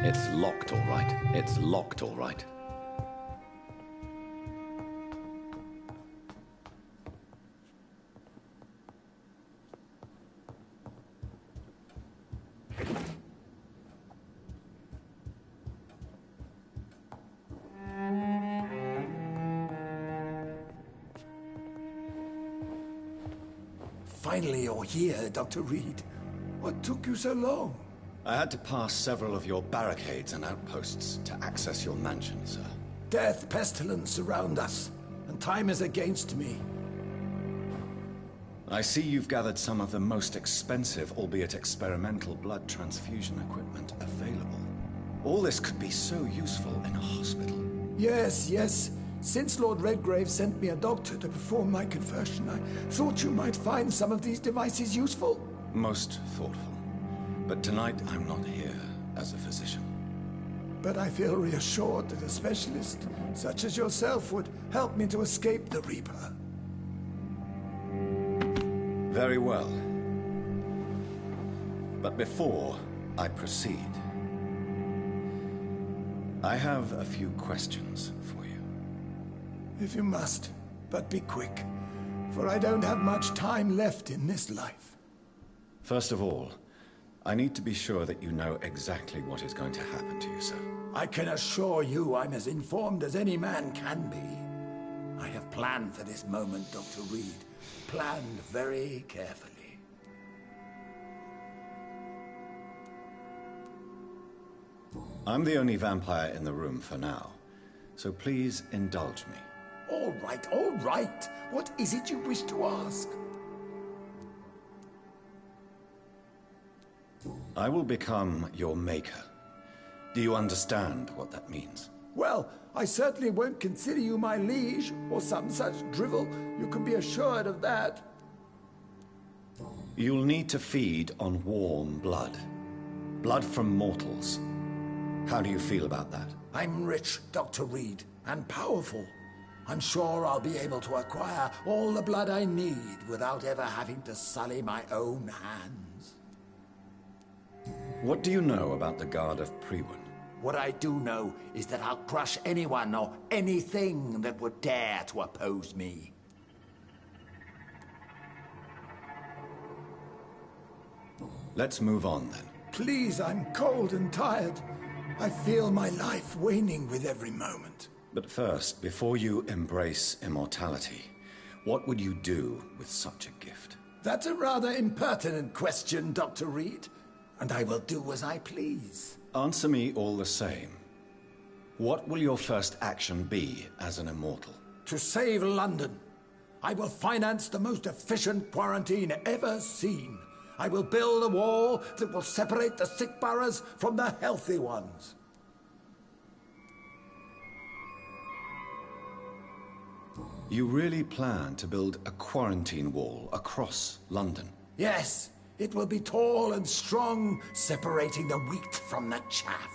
It's locked, all right. It's locked, all right. Finally, you're here, Dr. Reed. What took you so long? I had to pass several of your barricades and outposts to access your mansion, sir. Death, pestilence surround us, and time is against me. I see you've gathered some of the most expensive, albeit experimental, blood transfusion equipment available. All this could be so useful in a hospital. Yes. Since Lord Redgrave sent me a doctor to perform my conversion, I thought you might find some of these devices useful. Most thoughtful. But tonight I'm not here as a physician. But I feel reassured that a specialist such as yourself would help me to escape the Reaper. Very well. But before I proceed, I have a few questions for you. If you must, but be quick, for I don't have much time left in this life. First of all, I need to be sure that you know exactly what is going to happen to you, sir. I can assure you I'm as informed as any man can be. I have planned for this moment, Dr. Reed. Planned very carefully. I'm the only vampire in the room for now, so please indulge me. All right. What is it you wish to ask? I will become your maker. Do you understand what that means? Well, I certainly won't consider you my liege, or some such drivel. You can be assured of that. You'll need to feed on warm blood. Blood from mortals. How do you feel about that? I'm rich, Dr. Reed, and powerful. I'm sure I'll be able to acquire all the blood I need without ever having to sully my own hands. What do you know about the Guard of Priwen? What I do know is that I'll crush anyone or anything that would dare to oppose me. Let's move on then. Please, I'm cold and tired. I feel my life waning with every moment. But first, before you embrace immortality, what would you do with such a gift? That's a rather impertinent question, Dr. Reed, and I will do as I please. Answer me all the same. What will your first action be as an immortal? To save London. I will finance the most efficient quarantine ever seen. I will build a wall that will separate the sick boroughs from the healthy ones. You really plan to build a quarantine wall across London? Yes, it will be tall and strong, separating the wheat from the chaff.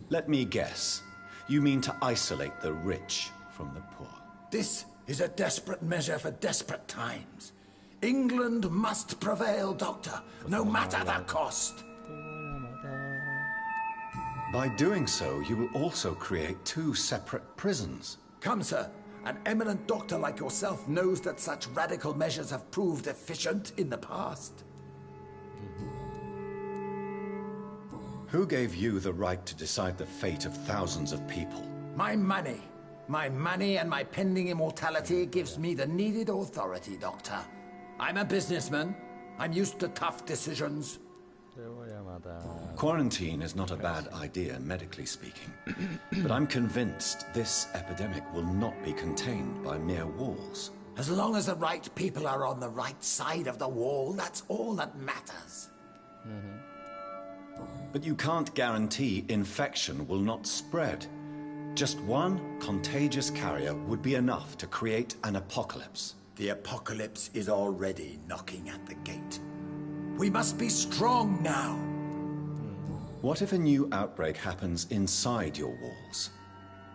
Let me guess. You mean to isolate the rich from the poor? This is a desperate measure for desperate times. England must prevail, Doctor, no matter the cost. By doing so, you will also create two separate prisons. Come, sir. An eminent doctor like yourself knows that such radical measures have proved efficient in the past. Who gave you the right to decide the fate of thousands of people? My money. My money and my pending immortality gives me the needed authority, Doctor. I'm a businessman. I'm used to tough decisions. Quarantine is not a bad idea, medically speaking. But I'm convinced this epidemic will not be contained by mere walls. As long as the right people are on the right side of the wall, that's all that matters. But you can't guarantee infection will not spread. Just one contagious carrier would be enough to create an apocalypse. The apocalypse is already knocking at the gate. We must be strong now. What if a new outbreak happens inside your walls?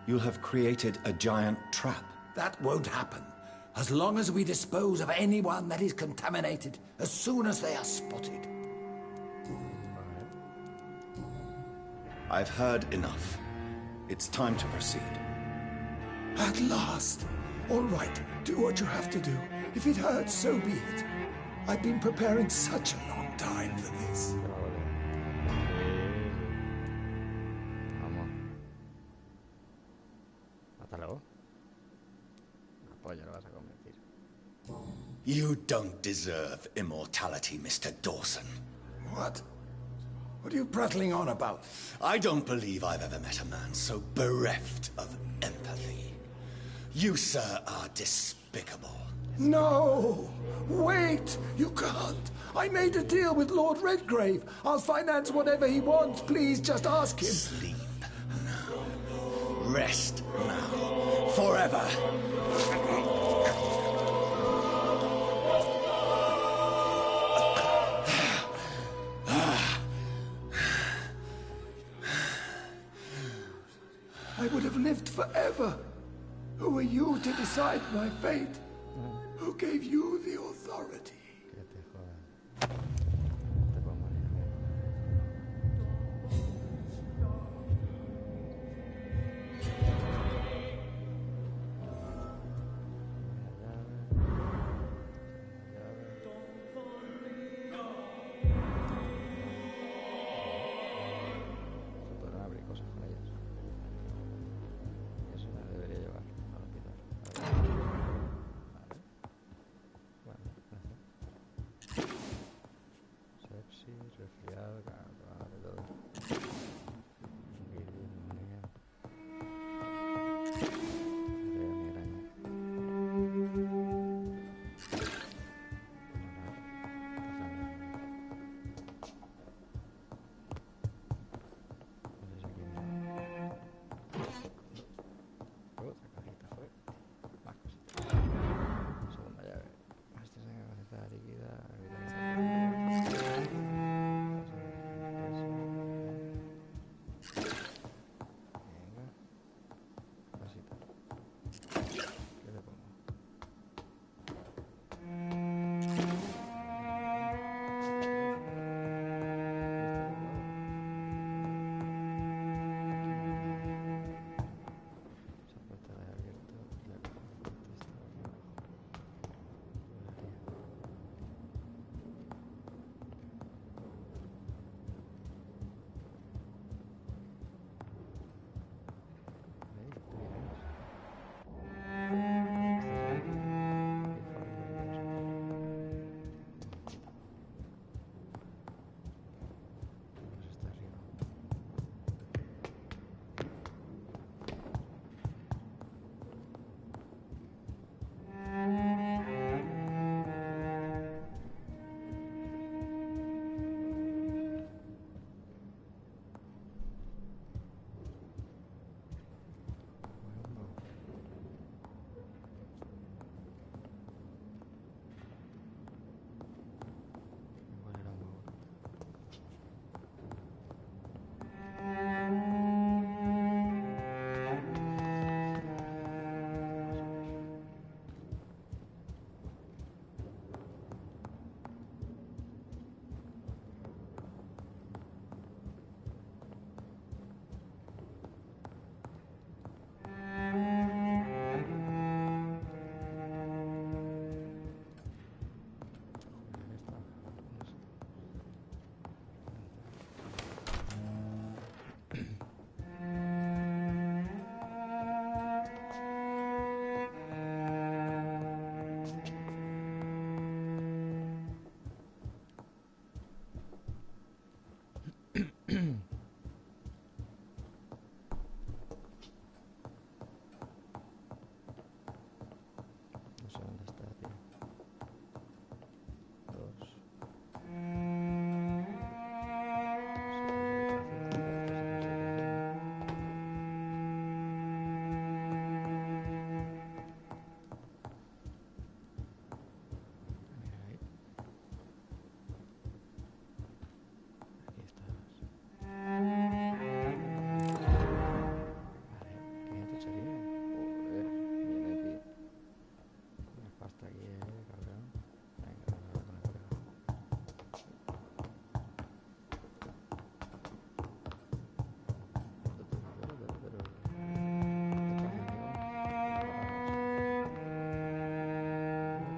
You'll have created a giant trap. That won't happen. As long as we dispose of anyone that is contaminated as soon as they are spotted. I've heard enough. It's time to proceed. At last. All right, do what you have to do. If it hurts, so be it. I've been preparing such a long time for this. Vamos. Hasta luego. La polla lo vas a convertir. You don't deserve immortality, Mr. Dawson. What? What are you prattling on about? I don't believe I've ever met a man so bereft of empathy. You, sir, are despicable. No! Wait! You can't! I made a deal with Lord Redgrave. I'll finance whatever he wants. Please, just ask him. Sleep now. Rest now. Forever. I would have lived forever. Who are you to decide my fate? Who gave you the authority? Que te jodan. Te puedo morir. Se podrán abrir cosas con ellas. Eso me debería llevar al hospital. A ver. Vale. Bueno, gracias.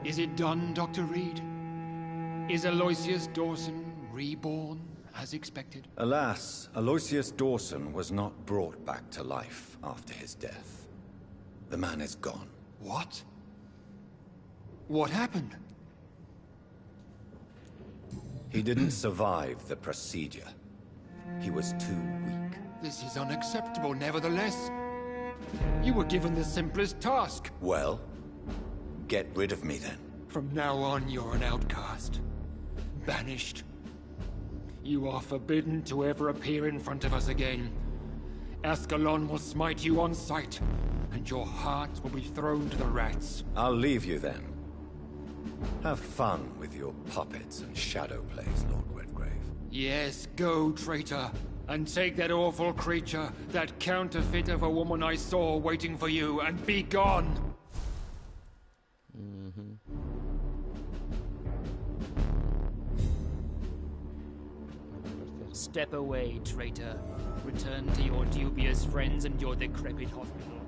Is it done, Dr. Reed? Is Aloysius Dawson reborn as expected? Alas, Aloysius Dawson was not brought back to life after his death. The man is gone. What? What happened? He didn't survive the procedure. He was too weak. This is unacceptable, nevertheless. You were given the simplest task. Well, get rid of me then. From now on, you're an outcast. Banished. You are forbidden to ever appear in front of us again. Ascalon will smite you on sight, and your heart will be thrown to the rats. I'll leave you then. Have fun with your puppets and shadow plays, Lord Redgrave. Yes, go, traitor. And take that awful creature, that counterfeit of a woman I saw waiting for you, and be gone! Step away, traitor. Return to your dubious friends and your decrepit hospital.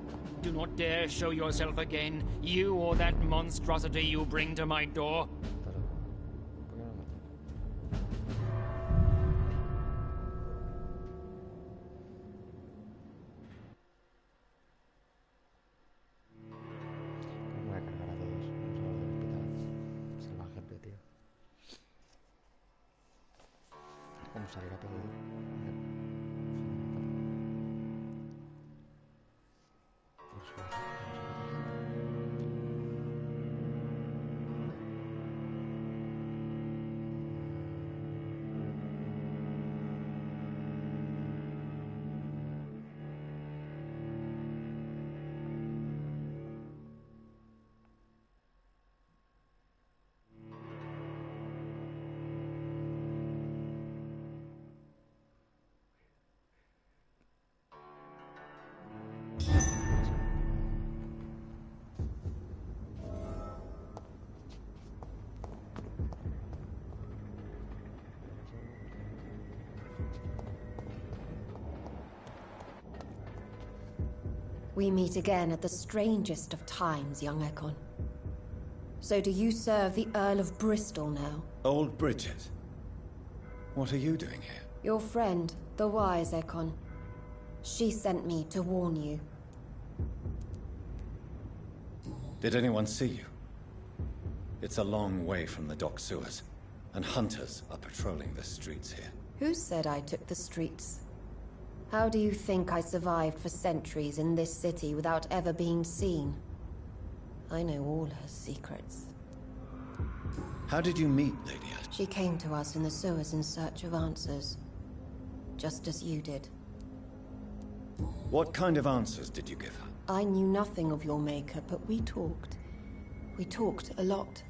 Do not dare show yourself again, you or that monstrosity you bring to my door. Voy a cargar a todos. Vamos a ver el hospital. Salvaje, tío. Vamos a salir a todo. We meet again at the strangest of times, young Ekon. So do you serve the Earl of Bristol now? Old Bridget. What are you doing here? Your friend, the wise Ekon. She sent me to warn you. Did anyone see you? It's a long way from the dock sewers, and hunters are patrolling the streets here. Who said I took the streets? How do you think I survived for centuries in this city without ever being seen? I know all her secrets. How did you meet Lady Ash? She came to us in the sewers in search of answers. Just as you did. What kind of answers did you give her? I knew nothing of your maker, but we talked. We talked a lot.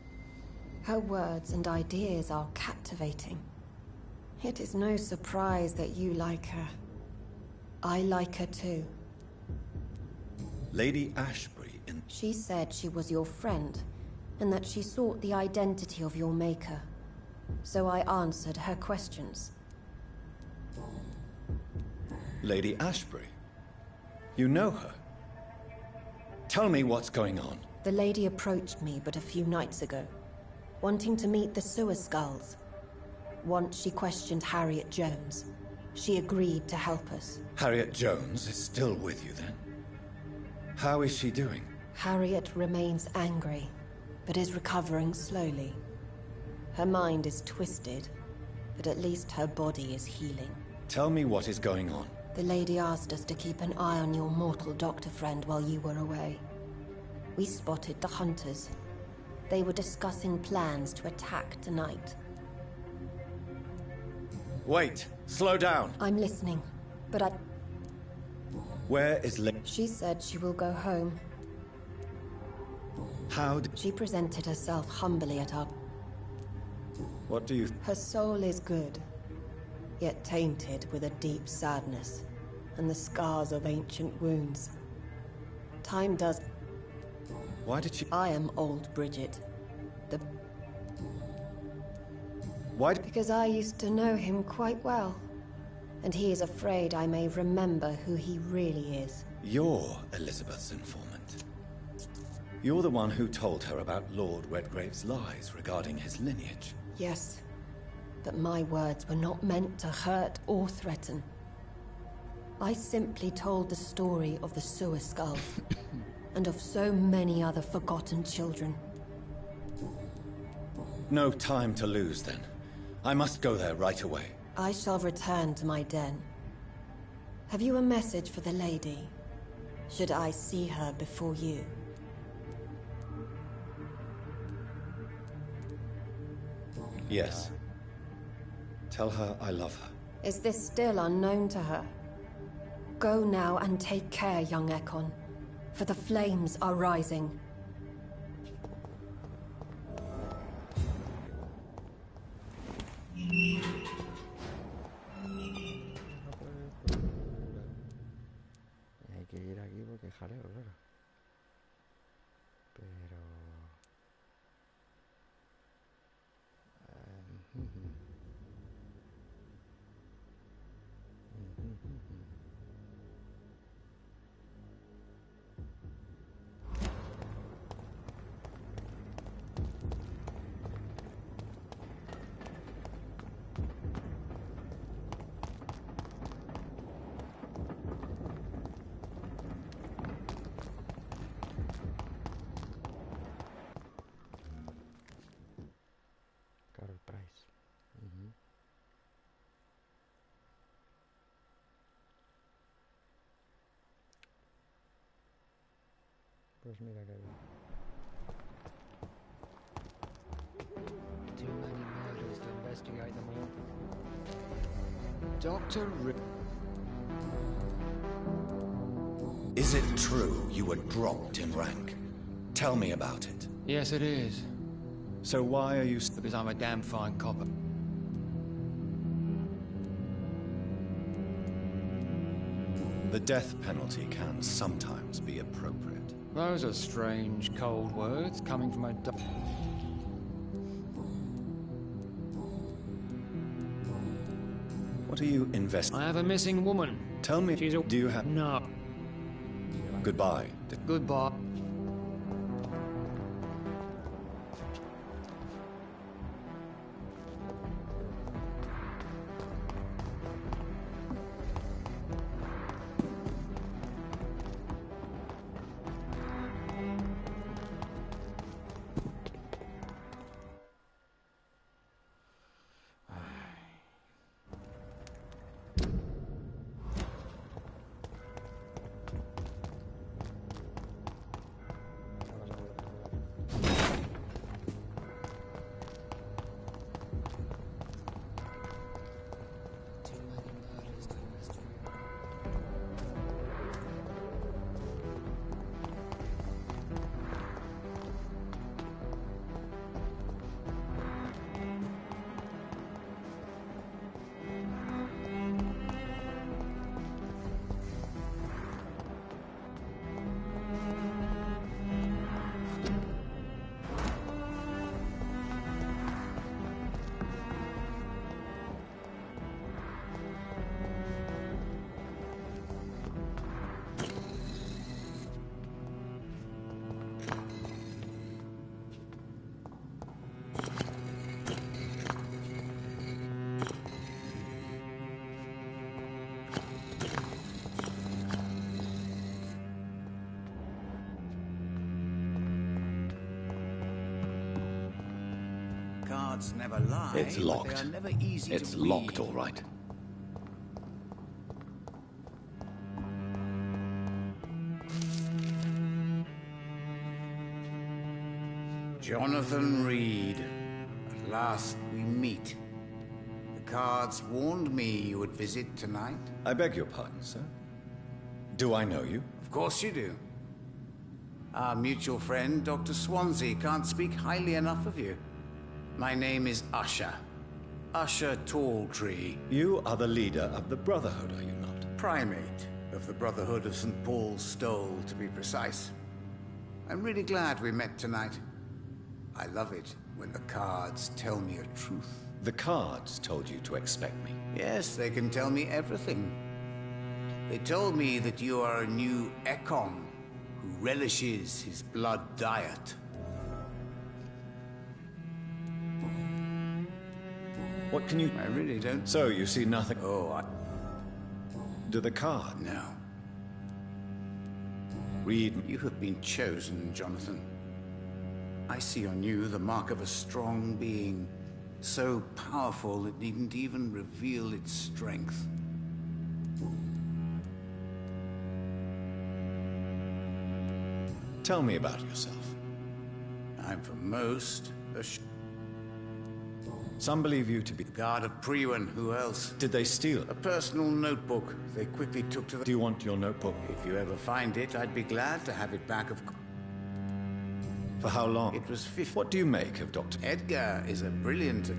Her words and ideas are captivating. It is no surprise that you like her. I like her too. Lady Ashbury in... She said she was your friend, and that she sought the identity of your maker. So I answered her questions. Lady Ashbury? You know her? Tell me what's going on. The lady approached me but a few nights ago, wanting to meet the sewer skulls. Once she questioned Harriet Jones. She agreed to help us. Harriet Jones is still with you then? How is she doing? Harriet remains angry, but is recovering slowly. Her mind is twisted, but at least her body is healing. Tell me what is going on. The lady asked us to keep an eye on your mortal doctor friend while you were away. We spotted the hunters. They were discussing plans to attack tonight. Wait! Slow down! I'm listening, but I... Where is She said she will go home. How did... She presented herself humbly at our... What do you... Her soul is good, yet tainted with a deep sadness, and the scars of ancient wounds. Time does... Why did she... I am old Bridget. Why... Because I used to know him quite well. And he is afraid I may remember who he really is. You're Elizabeth's informant. You're the one who told her about Lord Redgrave's lies regarding his lineage. Yes, but my words were not meant to hurt or threaten. I simply told the story of the sewer skulls, and of so many other forgotten children. No time to lose, then. I must go there right away. I shall return to my den. Have you a message for the lady? Should I see her before you? Yes. Tell her I love her. Is this still unknown to her? Go now and take care, young Ekon, for the flames are rising. Hay que ir aquí porque jaleo, claro. Pero... Carol Price. Pues mira que bien. Too many murders to investigate them all. Dr. Is it true you were dropped in rank? Tell me about it. Yes, it is. So why are you... Because I'm a damn fine copper. The death penalty can sometimes be appropriate. Those are strange, cold words coming from a What are you investigating? I have a missing woman. Tell me, She's a... do you have... No. Goodbye. Goodbye. Cards never lie. It's but locked. They are never easy It's to read. locked, all right. Jonathan Reed. At last we meet. The cards warned me you would visit tonight. I beg your pardon, sir. Do I know you? Of course you do. Our mutual friend, Dr. Swansea, can't speak highly enough of you. My name is Usher. Usher Talltree. You are the leader of the Brotherhood, are you not? Primate of the Brotherhood of St. Paul's Stole, to be precise. I'm really glad we met tonight. I love it when the cards tell me a truth. The cards told you to expect me. Yes, they can tell me everything. They told me that you are a new Ekon, who relishes his blood diet. What can you... I really don't... So, you see nothing... Oh, Do the card? No. Read... You have been chosen, Jonathan. I see on you the mark of a strong being, so powerful it needn't even reveal its strength. Tell me about yourself. I'm for most a Some believe you to be... guard of Priwen. Who else? Did they steal? A personal notebook they quickly took to the... Do you want your notebook? If you ever find it, I'd be glad to have it back, of course. For how long? It was 50. What do you make of Dr. Edgar is a brilliant...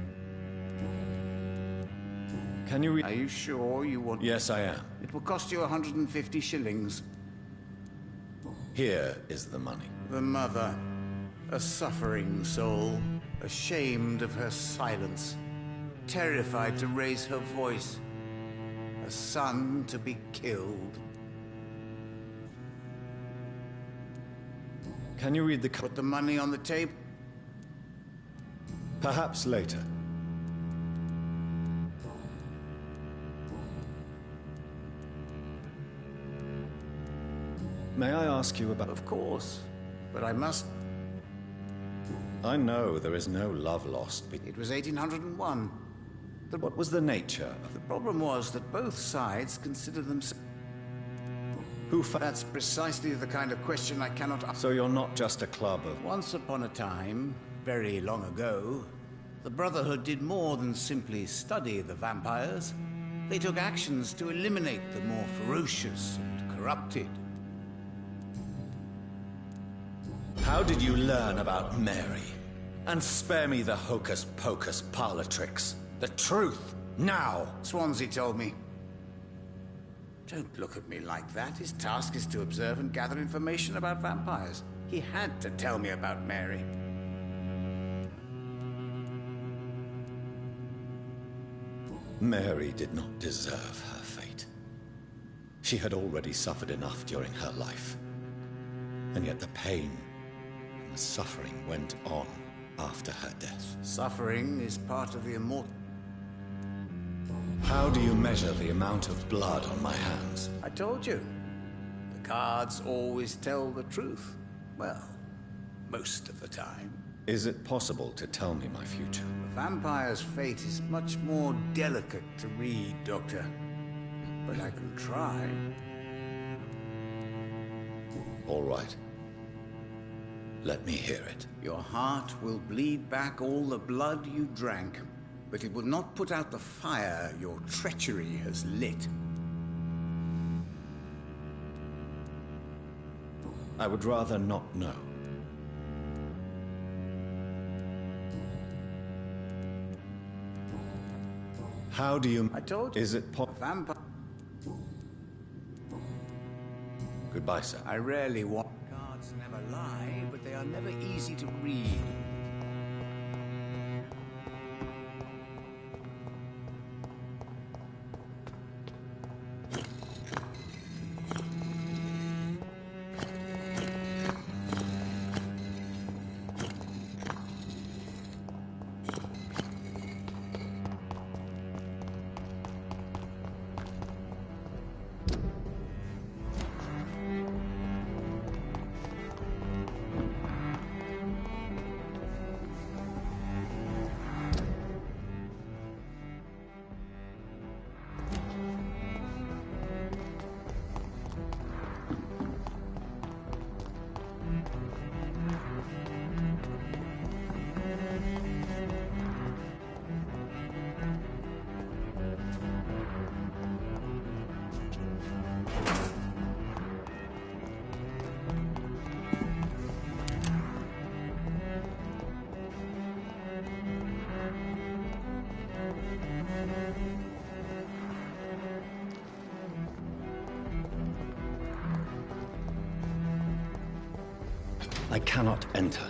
Can you read... Are you sure you want... Yes, I am. It will cost you 150 shillings. Here is the money. The mother, a suffering soul, ashamed of her silence, terrified to raise her voice, a son to be killed. Can you read the... Put the money on the table. Perhaps later. May I ask you about... Of course, but I must... I know there is no love lost. It was 1801. What was the nature of The problem was that both sides considered themselves... Who That's precisely the kind of question I cannot answer. So you're not just a club of... Once upon a time, very long ago, the Brotherhood did more than simply study the vampires. They took actions to eliminate the more ferocious and corrupted. How did you learn about Mary? And spare me the hocus-pocus parlor tricks. The truth, now! Swansea told me. Don't look at me like that. His task is to observe and gather information about vampires. He had to tell me about Mary. Mary did not deserve her fate. She had already suffered enough during her life. And yet the pain and the suffering went on after her death. Suffering is part of the immortal... How do you measure the amount of blood on my hands? I told you. The cards always tell the truth. Well, most of the time. Is it possible to tell me my future? The vampire's fate is much more delicate to read, Doctor. But I can try. All right. Let me hear it. Your heart will bleed back all the blood you drank, but it will not put out the fire your treachery has lit. I would rather not know. How do you... I told you. Is it Vampire... Goodbye, sir. I rarely want... Cards never lie, but they are never easy to read. I cannot enter.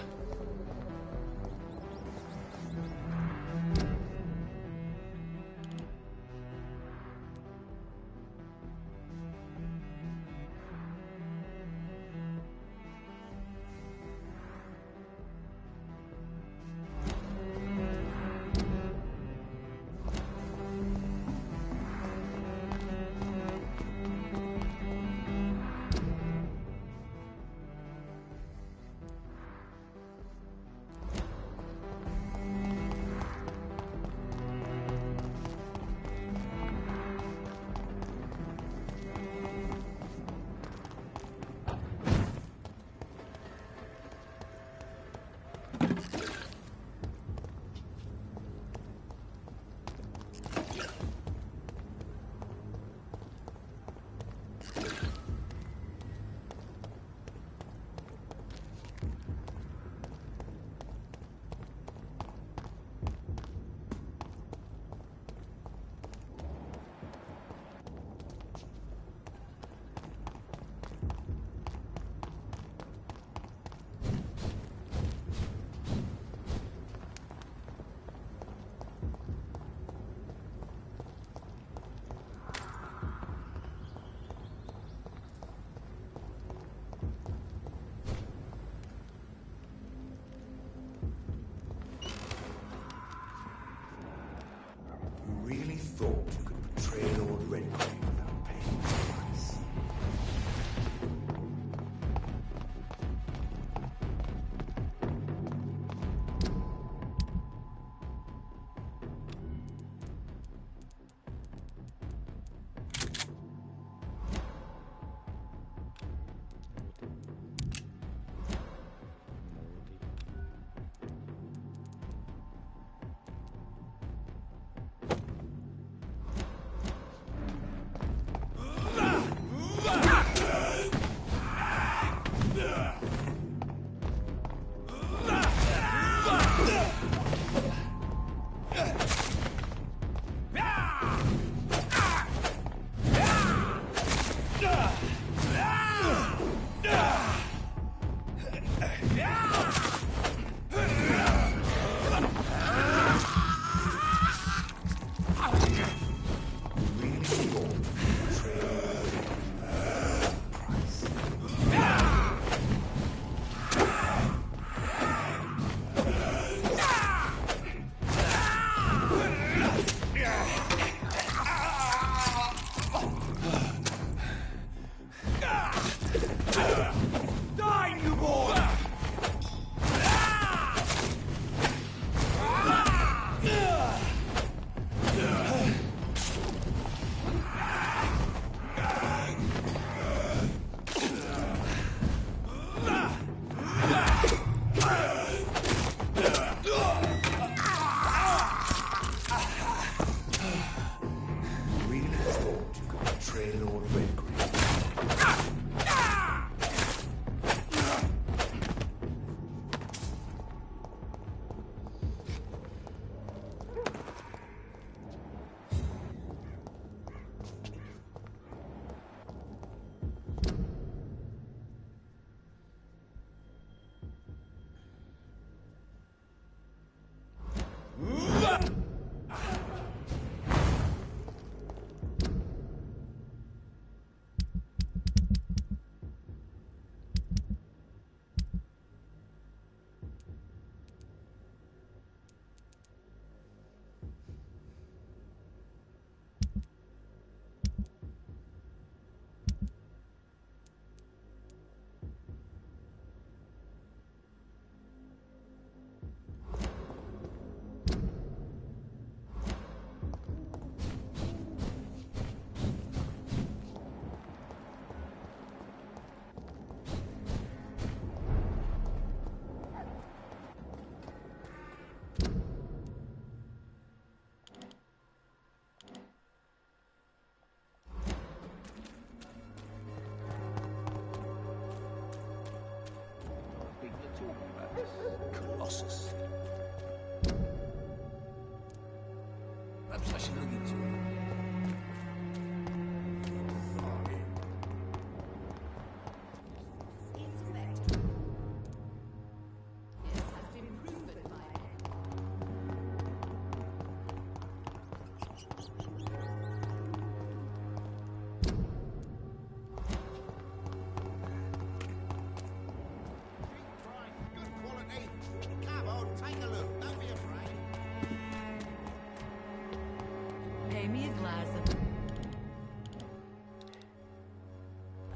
plasma.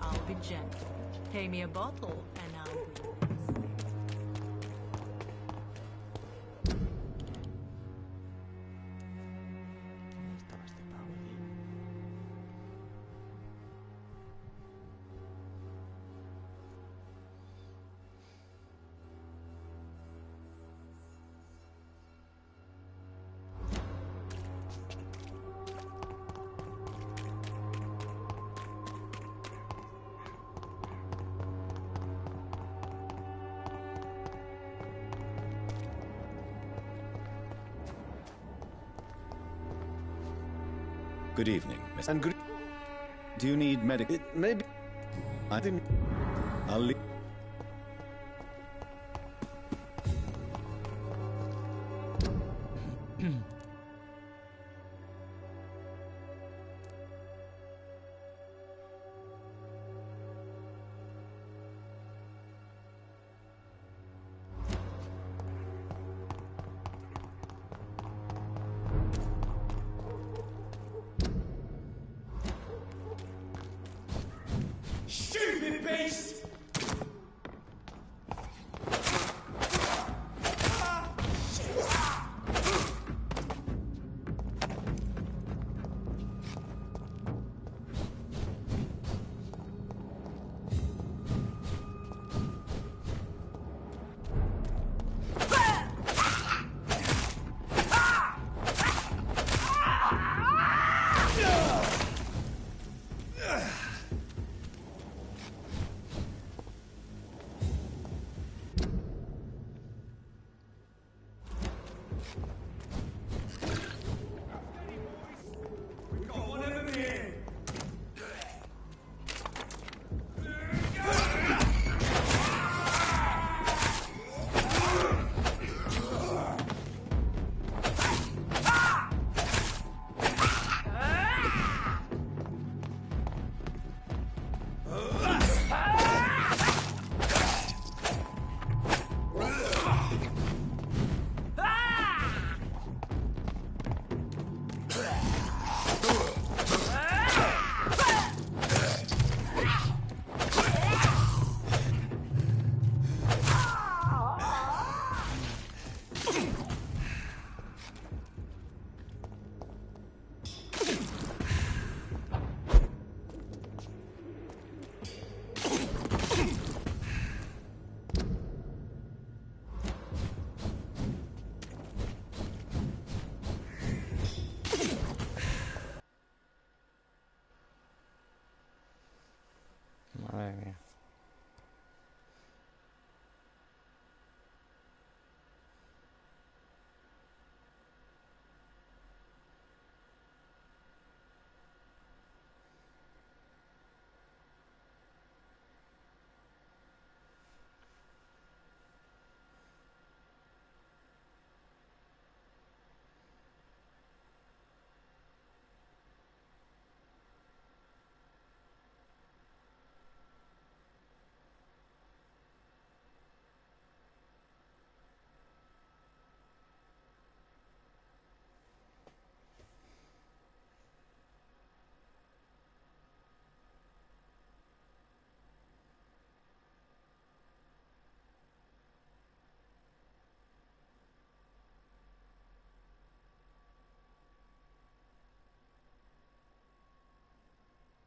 I'll be gentle. Pay me a bottle, and I'll be nice. Estaba este pavo, tío. Good evening, Miss. And good. Do you need medic? Maybe. I didn't. I'll leave.